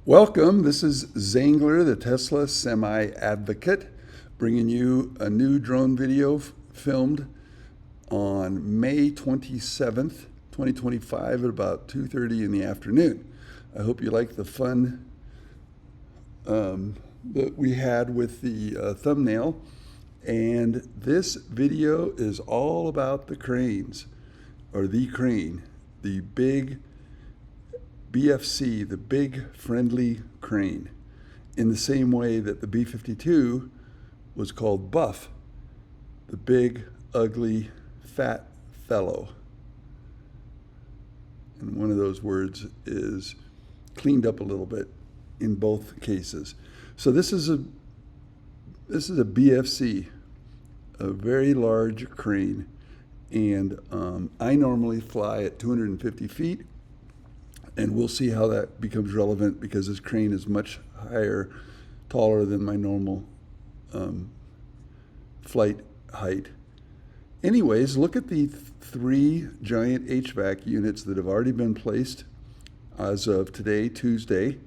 Welcome. This is Zangler, the Tesla semi-advocate, bringing you a new drone video filmed on May 27th, 2025 at about 2:30 in the afternoon. I hope you like the fun that we had with the thumbnail. And this video is all about the cranes, or the crane, the big BFC, the big friendly crane, in the same way that the B-52 was called Buff, the big, ugly, fat fellow. And one of those words is cleaned up a little bit in both cases. So this is a BFC, a very large crane, and I normally fly at 250 feet. And we'll see how that becomes relevant because this crane is much higher, taller than my normal flight height. Anyways, look at the three giant HVAC units that have already been placed as of today, Tuesday.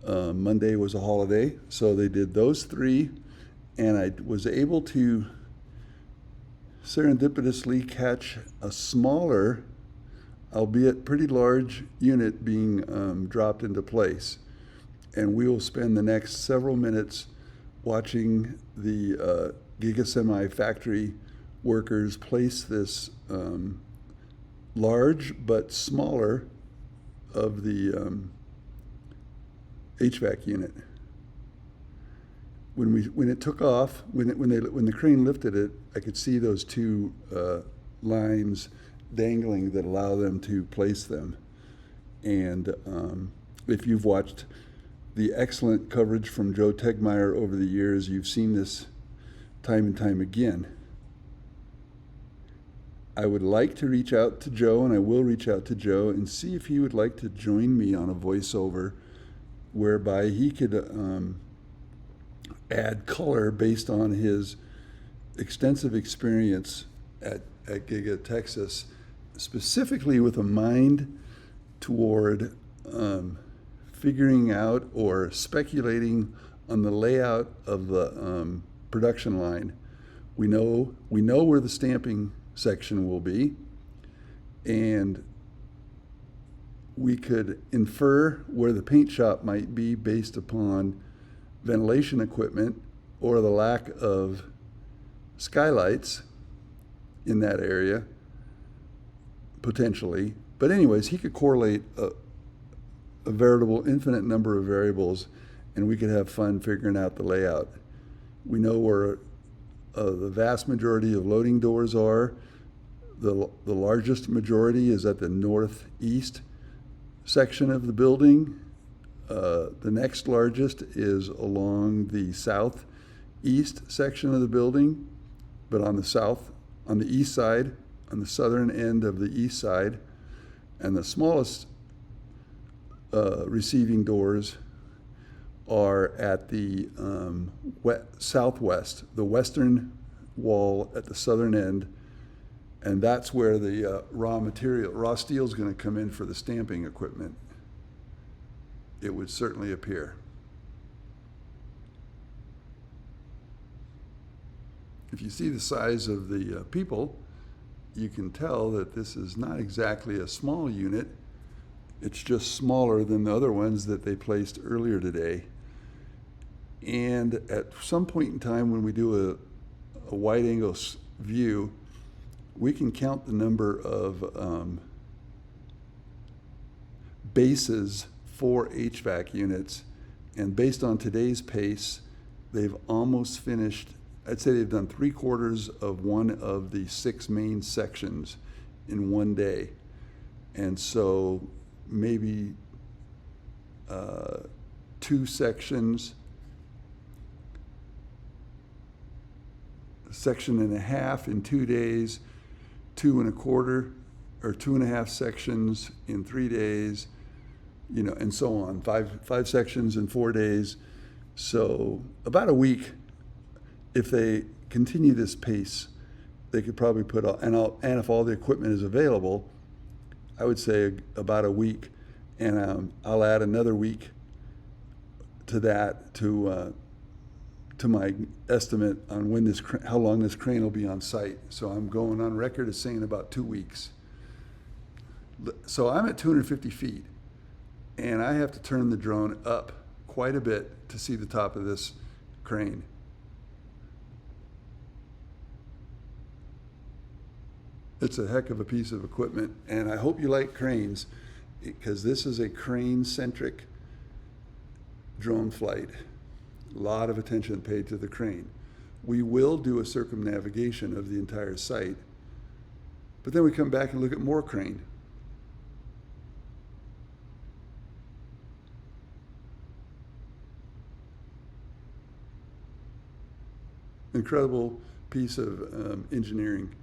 Monday was a holiday, so they did those three, and I was able to serendipitously catch a smaller, albeit pretty large, unit being dropped into place. And we will spend the next several minutes watching the Giga Semi factory workers place this large but smaller of the HVAC unit. When it took off, when the crane lifted it, I could see those two lines dangling that allow them to place them. And if you've watched the excellent coverage from Joe Tegmeyer over the years, you've seen this time and time again. I would like to reach out to Joe, and I will reach out to Joe and see if he would like to join me on a voiceover whereby he could add color based on his extensive experience at Giga, Texas, specifically with a mind toward figuring out or speculating on the layout of the production line. We know where the stamping section will be, and we could infer where the paint shop might be based upon ventilation equipment or the lack of skylights in that area, potentially. But anyways, he could correlate a veritable infinite number of variables, and we could have fun figuring out the layout. We know where the vast majority of loading doors are. The largest majority is at the northeast section of the building. The next largest is along the southeast section of the building, but on the east side, on the southern end of the east side. And the smallest receiving doors are at the southwest, the western wall at the southern end, and that's where the raw steel is going to come in for the stamping equipment. It would certainly appear. If you see the size of the people, you can tell that this is not exactly a small unit. It's just smaller than the other ones that they placed earlier today. And at some point in time when we do a wide angle view, we can count the number of bases for HVAC units. And based on today's pace, they've almost finished. I'd say they've done 3/4 of one of the 6 main sections in one day. And so maybe 2 sections, a section and a half in 2 days, 2 1/4 or 2.5 sections in 3 days, and so on. Five sections in 4 days. So about a week. If they continue this pace, they could probably put out, and if all the equipment is available, I would say about a week, and I'll add another week to that to my estimate on when how long this crane will be on site. So I'm going on record as saying about 2 weeks. So I'm at 250 feet, and I have to turn the drone up quite a bit to see the top of this crane. It's a heck of a piece of equipment, and I hope you like cranes, because this is a crane-centric drone flight. A lot of attention paid to the crane. We will do a circumnavigation of the entire site, but then we come back and look at more crane. Incredible piece of engineering.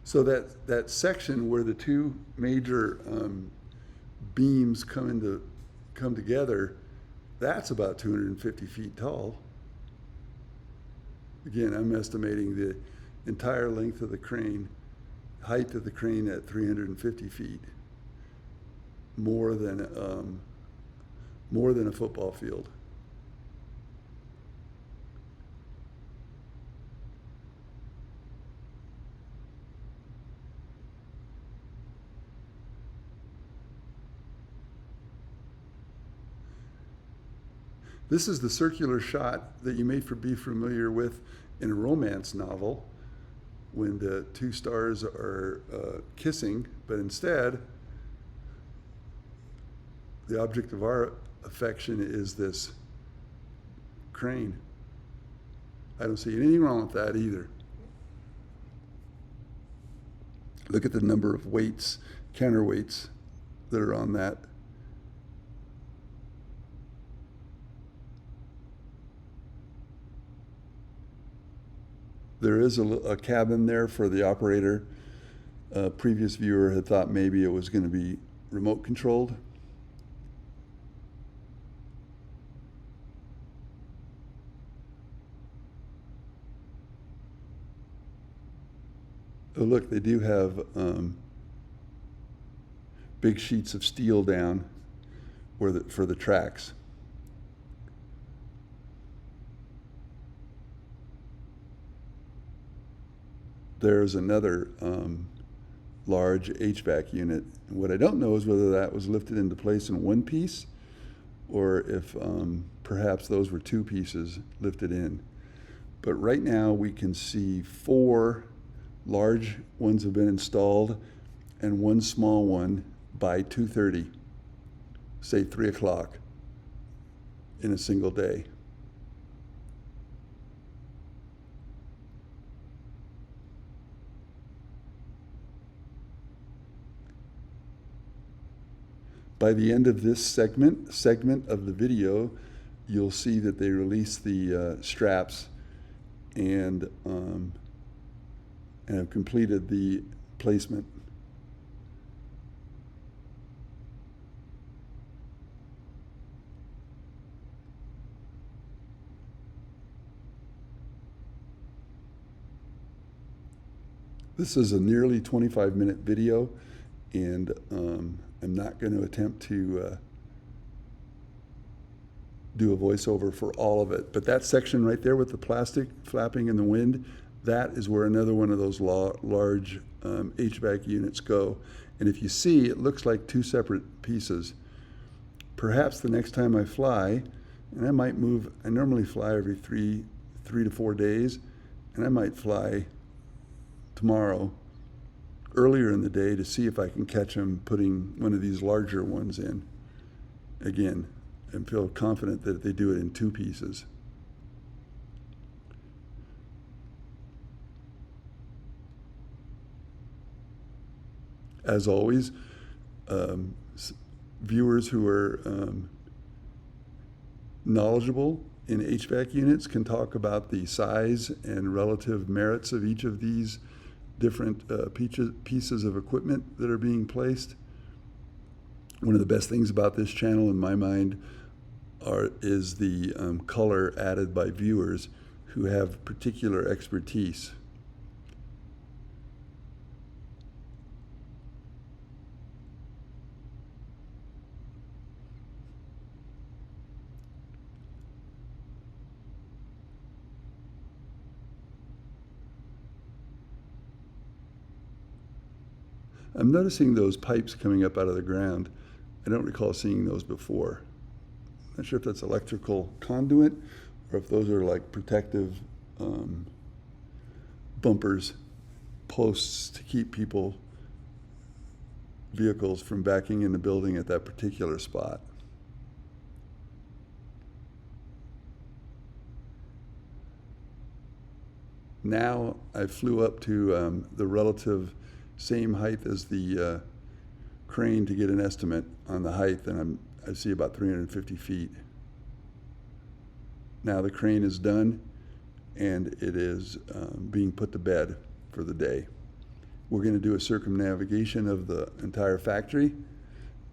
So that section where the two major beams come together, that's about 250 feet tall. Again, I'm estimating the entire length of the crane, height of the crane at 350 feet, more than a football field. This is the circular shot that you may be familiar with in a romance novel, when the two stars are kissing, but instead, the object of our affection is this crane. I don't see anything wrong with that either. Look at the number of weights, counterweights that are on that. There is a cabin there for the operator. A previous viewer had thought maybe it was going to be remote controlled. Oh, look, they do have big sheets of steel down for the tracks. There's another large HVAC unit. What I don't know is whether that was lifted into place in one piece, or if perhaps those were two pieces lifted in. But right now we can see 4 large ones have been installed and 1 small one by 2:30, say 3 o'clock in a single day. By the end of this segment of the video, you'll see that they release the straps and have completed the placement. This is a nearly 25-minute video, and I'm not going to attempt to do a voiceover for all of it. But that section right there with the plastic flapping in the wind, that is where another one of those large HVAC units go. And if you see, it looks like 2 separate pieces. Perhaps the next time I fly, and I might move, I normally fly every 3 to 4 days, and I might fly tomorrow earlier in the day to see if I can catch them putting one of these larger ones in again, and feel confident that they do it in 2 pieces. As always, viewers who are knowledgeable in HVAC units can talk about the size and relative merits of each of these different pieces of equipment that are being placed. One of the best things about this channel, in my mind, is the color added by viewers who have particular expertise. I'm noticing those pipes coming up out of the ground. I don't recall seeing those before. Not sure if that's electrical conduit or if those are like protective bumpers, posts to keep vehicles from backing in the building at that particular spot. Now I flew up to the relative same height as the crane to get an estimate on the height, and I see about 350 feet. Now the crane is done, and it is being put to bed for the day. We're going to do a circumnavigation of the entire factory,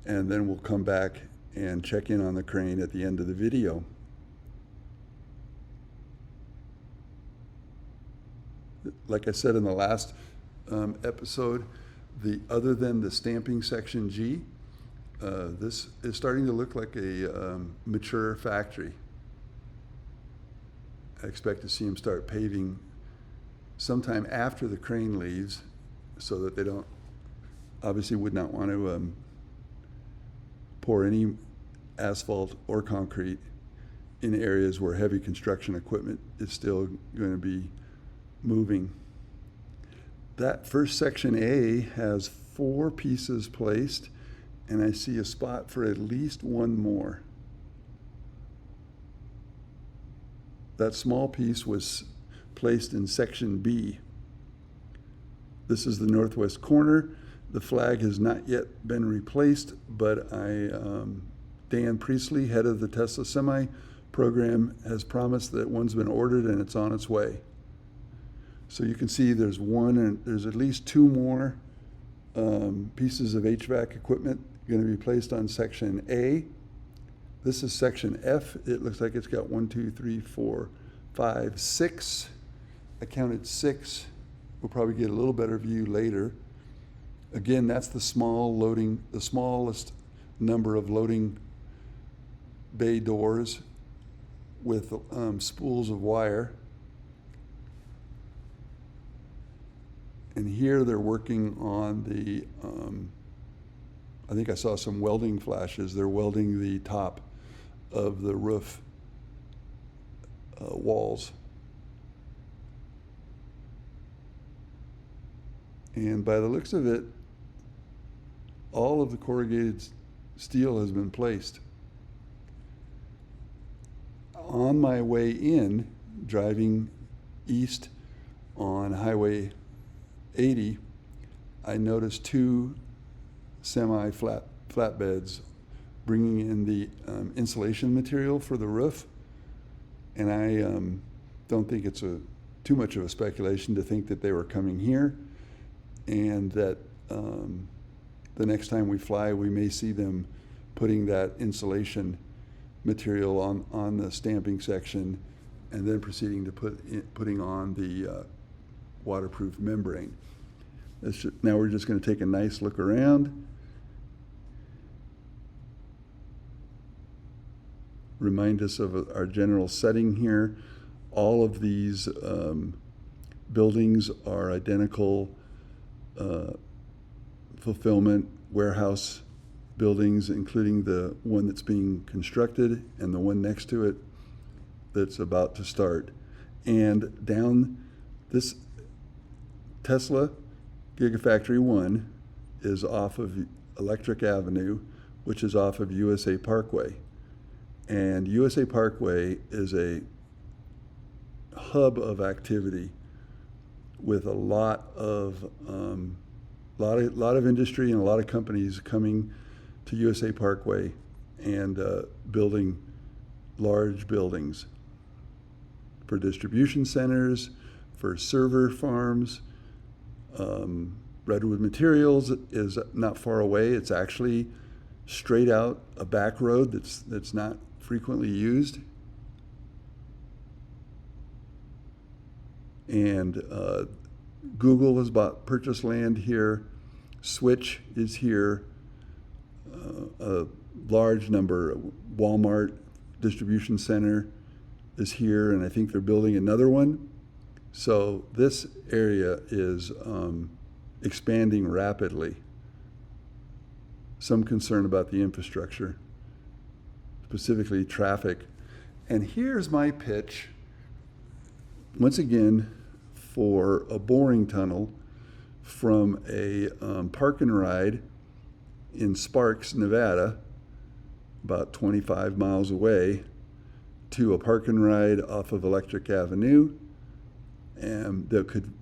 and then we'll come back and check in on the crane at the end of the video. Like I said in the last episode, other than the stamping section G, this is starting to look like a mature factory. I expect to see them start paving sometime after the crane leaves, so that they would not want to pour any asphalt or concrete in areas where heavy construction equipment is still going to be moving. That first section A has 4 pieces placed, and I see a spot for at least one more. That small piece was placed in section B. This is the northwest corner. The flag has not yet been replaced, but Dan Priestley, head of the Tesla Semi program, has promised that one's been ordered and it's on its way. So you can see there's one, and there's at least 2 more pieces of HVAC equipment going to be placed on section A. This is section F. It looks like it's got 1, 2, 3, 4, 5, 6. I counted 6. We'll probably get a little better view later. Again, that's the smallest number of loading bay doors with spools of wire. And here they're working on the, I think I saw some welding flashes. They're welding the top of the roof walls. And by the looks of it, all of the corrugated steel has been placed. On my way in, driving east on Highway 80, I noticed 2 semi-flatbeds bringing in the insulation material for the roof. And I don't think it's too much of a speculation to think that they were coming here, and that the next time we fly, we may see them putting that insulation material on the stamping section, and then proceeding to putting on the waterproof membrane. Now we're just going to take a nice look around. Remind us of our general setting here. All of these buildings are identical fulfillment warehouse buildings, including the one that's being constructed and the one next to it that's about to start. And down this Tesla Gigafactory 1 is off of Electric Avenue, which is off of USA Parkway. And USA Parkway is a hub of activity with a lot of industry and a lot of companies coming to USA Parkway and building large buildings. for distribution centers, for server farms. Redwood Materials is not far away. It's actually straight out a back road that's not frequently used. And Google has purchased land here. Switch is here. A large number. Walmart distribution center is here, and I think they're building another one. So this area is expanding rapidly. Some concern about the infrastructure, specifically traffic. And here's my pitch, once again, for a boring tunnel from a park and ride in Sparks, Nevada, about 25 miles away, to a park and ride off of Electric Avenue, and that could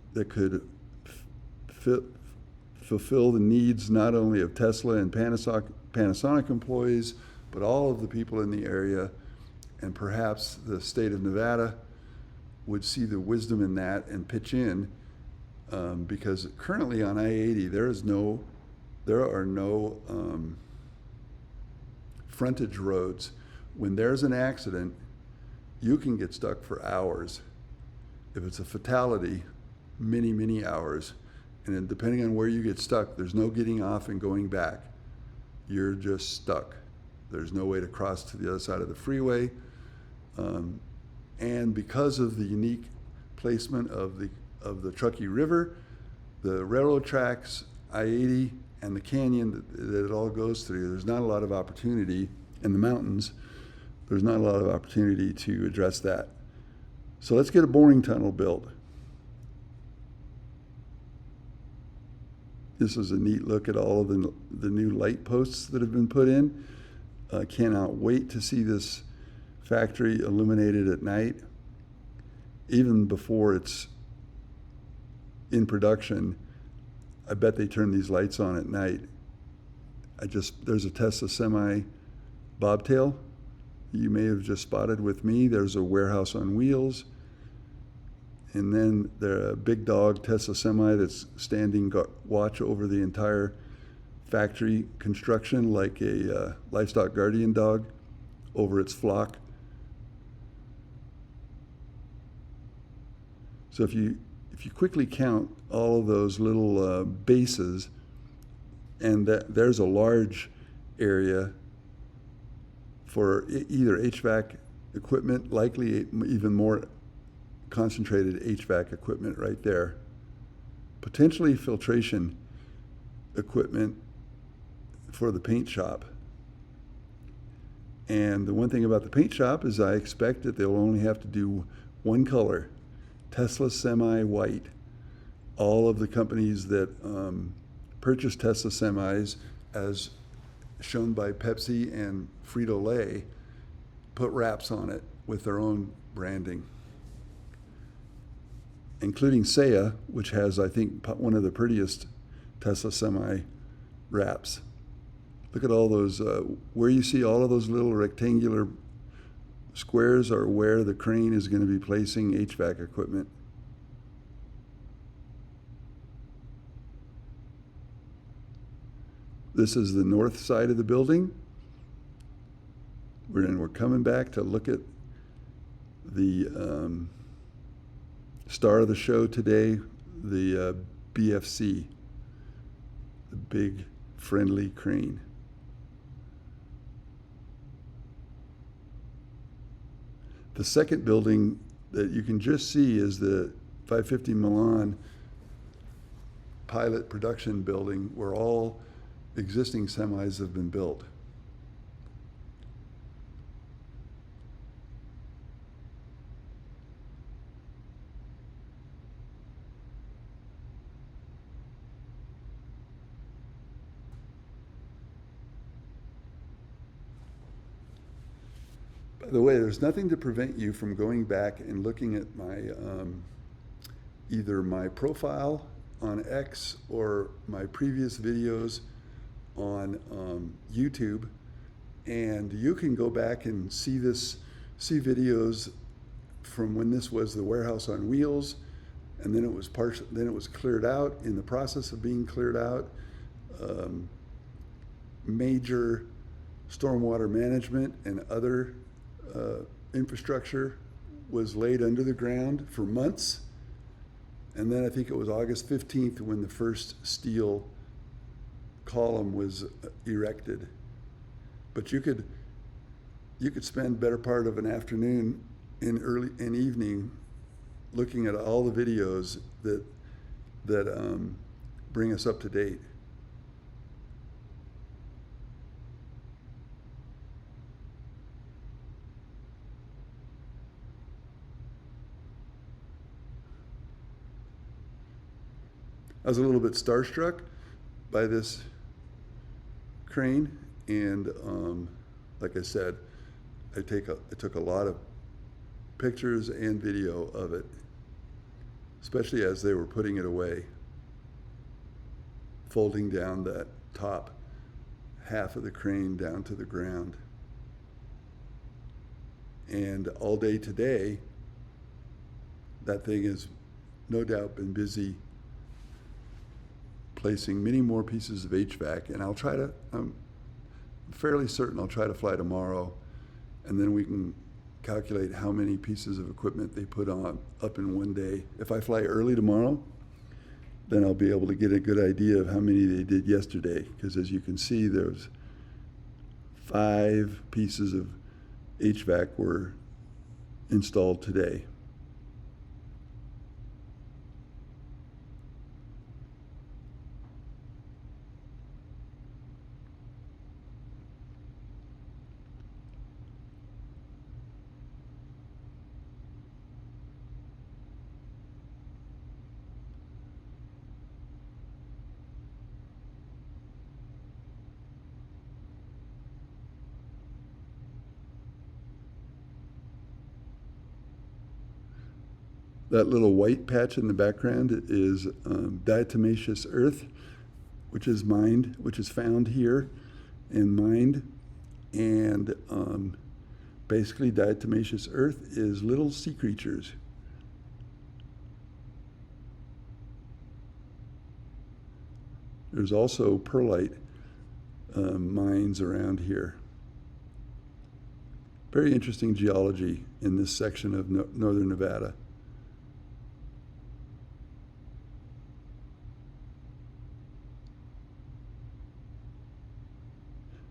fulfill the needs not only of Tesla and Panasonic employees, but all of the people in the area, and perhaps the state of Nevada would see the wisdom in that and pitch in, because currently on I-80 there are no frontage roads. When there's an accident, you can get stuck for hours. If it's a fatality, many, many hours. And then depending on where you get stuck, there's no getting off and going back. You're just stuck. There's no way to cross to the other side of the freeway. And because of the unique placement of the Truckee River, the railroad tracks, I-80, and the canyon that it all goes through, there's not a lot of opportunity in the mountains. There's not a lot of opportunity to address that. So let's get a boring tunnel built. This is a neat look at all of the new light posts that have been put in. Cannot wait to see this factory illuminated at night. Even before it's in production, I bet they turn these lights on at night. There's a Tesla semi bobtail you may have just spotted with me. There's a warehouse on wheels. And then there's a big dog Tesla semi that's standing watch over the entire factory construction like a livestock guardian dog over its flock. So if you quickly count all of those little bases, and there's a large area for either HVAC equipment, likely even more concentrated HVAC equipment right there, potentially filtration equipment for the paint shop. And the one thing about the paint shop is I expect that they'll only have to do one color, Tesla Semi White. All of the companies that purchase Tesla semis, as shown by Pepsi and Frito-Lay, put wraps on it with their own branding, including Saya, which has, I think, one of the prettiest Tesla semi wraps. Look at all those, where you see all of those little rectangular squares are where the crane is going to be placing HVAC equipment. This is the north side of the building. We're coming back to look at the star of the show today, the BFC, the big friendly crane. The second building that you can just see is the 550 Milan pilot production building, where all existing semis have been built. By the way, there's nothing to prevent you from going back and looking at my either my profile on X or my previous videos on YouTube, and you can go back and see videos from when this was the warehouse on wheels, and then it was then it was cleared out, in the process of being cleared out. Major stormwater management and other infrastructure was laid under the ground for months. And then I think it was August 15th when the first steel column was erected. But you could spend better part of an afternoon in evening looking at all the videos that bring us up to date. I was a little bit starstruck by this crane, and like I said, I took a lot of pictures and video of it, especially as they were putting it away, folding down that top half of the crane down to the ground. And all day today, that thing has no doubt been busy placing many more pieces of HVAC, and I'm fairly certain I'll try to fly tomorrow, and then we can calculate how many pieces of equipment they put up in one day. If I fly early tomorrow, then I'll be able to get a good idea of how many they did yesterday, because as you can see, there's 5 pieces of HVAC were installed today. That little white patch in the background is diatomaceous earth, which is found here and mined. And basically diatomaceous earth is little sea creatures. There's also perlite mines around here. Very interesting geology in this section of northern Nevada.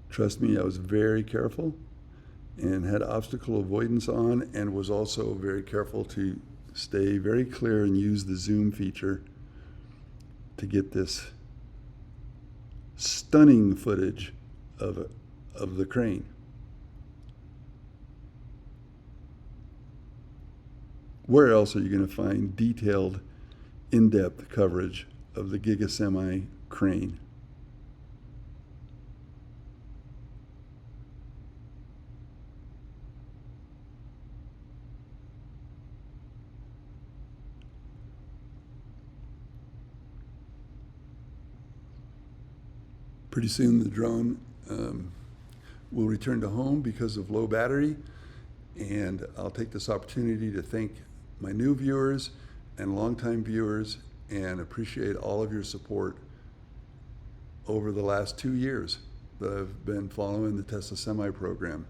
Trust me, I was very careful and had obstacle avoidance on, and was also very careful to stay very clear and use the zoom feature to get this stunning footage of the crane. Where else are you going to find detailed, in-depth coverage of the Giga Semi crane? Pretty soon the drone will return to home because of low battery, and I'll take this opportunity to thank my new viewers and longtime viewers, and appreciate all of your support over the last 2 years that I've been following the Tesla Semi program.